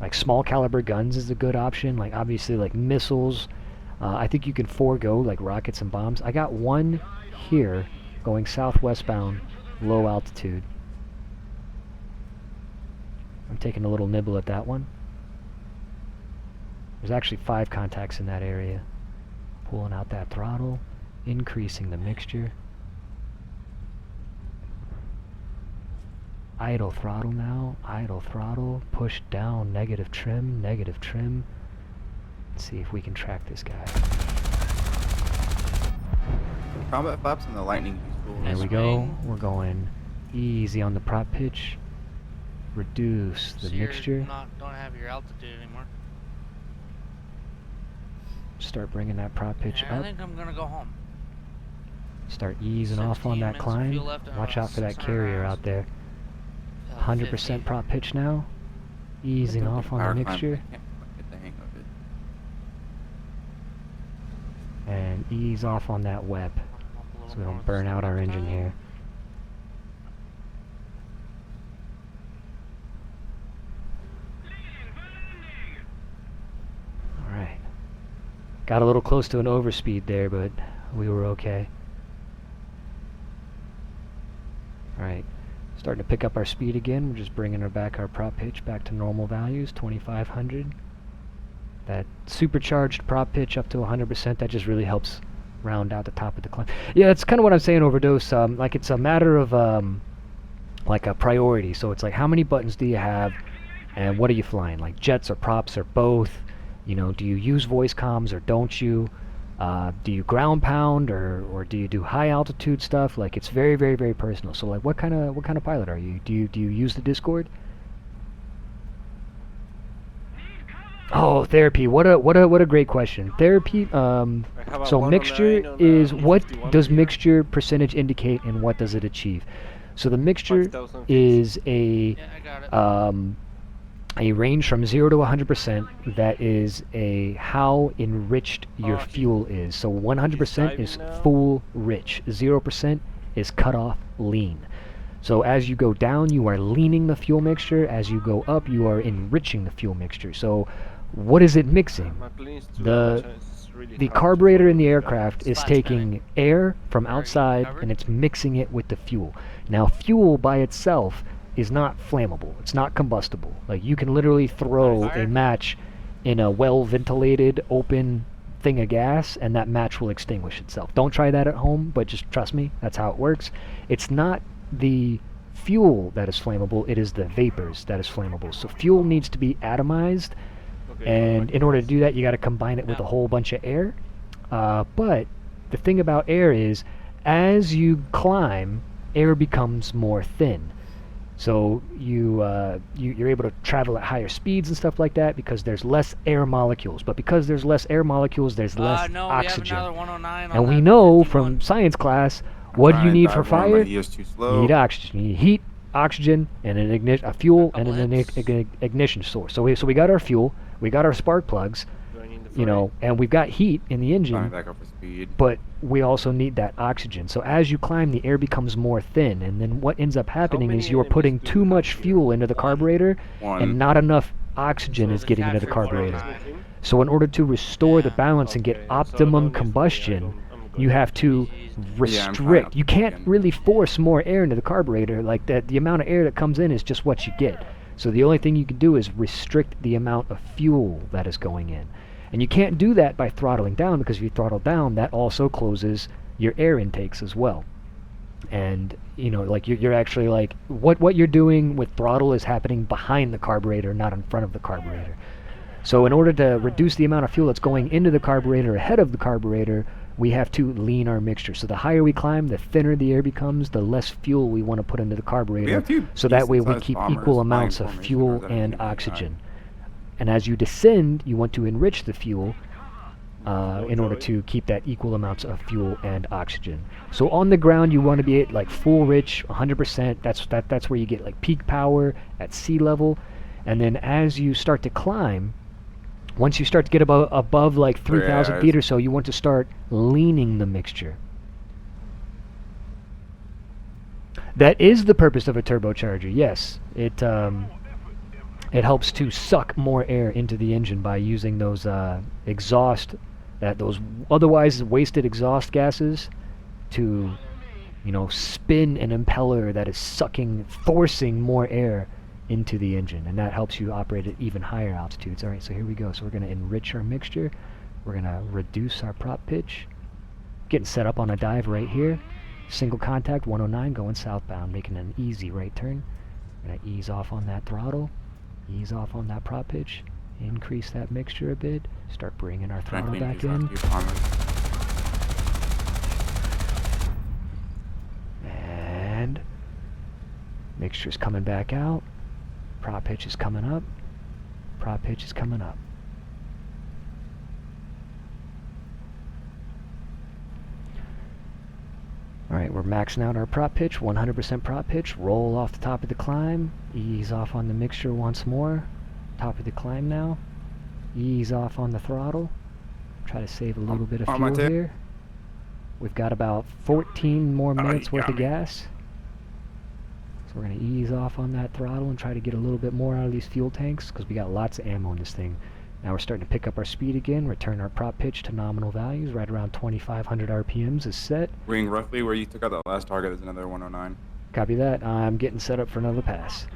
Like small caliber guns is a good option. Like obviously like missiles. I think you can forego like rockets and bombs. I got one here going southwestbound, low altitude. I'm taking a little nibble at that one. There's actually 5 contacts in that area. Pulling out that throttle, increasing the mixture. Idle throttle now, idle throttle, push down, negative trim, negative trim. Let's see if we can track this guy. Combat flaps and the lightning useful. There we go. We're going easy on the prop pitch. Reduce the So mixture. don't have your altitude anymore. Start bringing that prop pitch I up. think I'm gonna go home. Start easing off on 16 that minutes of climb. fuel left and Watch about out for that 600 carrier rounds. out there. 50. 100% prop pitch now. Easing off on the mixture. I can't get the hang of it. And ease off on that web, so we don't burn out our engine here. Alright. Got a little close to an overspeed there, but we were okay. Alright. Starting to pick up our speed again. We're just bringing our prop pitch back to normal values, 2500. That supercharged prop pitch up to 100%, that just really helps round out the top of the climb. Yeah, that's kind of what I'm saying, Overdose. Like it's a matter of like a priority. So it's like, how many buttons do you have, and what are you flying? Like jets or props or both? You know, do you use voice comms or don't you? Do you ground pound or do you do high altitude stuff? Like it's very, very, very personal. So like, what kind of pilot are you? Do you use the Discord? Oh, therapy. What a great question. Therapy. So mixture is, what does mixture percentage indicate and what does it achieve? So the mixture is Yeah, I got it. a range from 0 to 100%. That is a how enriched your fuel is. So 100% is full rich. 0% is cut off lean. So as you go down, you are leaning the fuel mixture. As you go up, you are enriching the fuel mixture. So what is it mixing? The carburetor in the aircraft is taking air from outside and it's mixing it with the fuel. Now fuel by itself is not flammable. It's not combustible. Like you can literally throw a match in a well-ventilated open thing of gas and that match will extinguish itself. Don't try that at home, but just trust me, that's how it works. It's not the fuel that is flammable, it is the vapors that is flammable. So fuel needs to be atomized, and in order to do that you got to combine it with a whole bunch of air. But the thing about air is, as you climb, air becomes more thin. So you're able to travel at higher speeds and stuff like that because there's less air molecules. But because there's less air molecules, there's less oxygen. We have another 109 and on we that know 51. from science class, what do you need for fire? You need oxygen. You need heat, oxygen, and a fuel and an ignition source. So we got our fuel, we got our spark plugs, you know, and we've got heat in the engine. Back up for speed. But we also need that oxygen. So as you climb, the air becomes more thin, and then what ends up happening is you're putting too much fuel into the carburetor, and not enough oxygen is getting into the carburetor. So in order to restore the balance and get optimum combustion, you have to restrict. You can't really force more air into the carburetor. Like that, the amount of air that comes in is just what you get. So the only thing you can do is restrict the amount of fuel that is going in. And you can't do that by throttling down, because if you throttle down, that also closes your air intakes as well. And you know, like you're actually like, what you're doing with throttle is happening behind the carburetor, not in front of the carburetor. So in order to reduce the amount of fuel that's going into the carburetor ahead of the carburetor, we have to lean our mixture. So the higher we climb, the thinner the air becomes, the less fuel we want to put into the carburetor, so that way we keep equal amounts of fuel and oxygen. And as you descend, you want to enrich the fuel in order to keep that equal amounts of fuel and oxygen. So on the ground, you want to be at like full rich, 100%. That's where you get like peak power at sea level. And then as you start to climb, once you start to get above like 3,000 feet or so, you want to start leaning the mixture. That is the purpose of a turbocharger, yes. It helps to suck more air into the engine by using those those otherwise wasted exhaust gases to, spin an impeller that is forcing more air into the engine, and that helps you operate at even higher altitudes. Alright, so here we go. So we're going to enrich our mixture. We're going to reduce our prop pitch. Getting set up on a dive right here. Single contact, 109, going southbound, making an easy right turn. We're going to ease off on that throttle, ease off on that prop pitch, increase that mixture a bit, start bringing our throttle back in. And mixture's coming back out. Prop pitch is coming up. Prop pitch is coming up. Alright, we're maxing out our prop pitch, 100% prop pitch. Roll off the top of the climb. Ease off on the mixture once more. Top of the climb now. Ease off on the throttle. Try to save a little bit of fuel here. We've got about 14 more minutes worth of gas. So we're going to ease off on that throttle and try to get a little bit more out of these fuel tanks because we got lots of ammo in this thing. Now we're starting to pick up our speed again, return our prop pitch to nominal values, right around 2,500 RPMs is set. Ring roughly where you took out that last target is another 109. Copy that. I'm getting set up for another pass.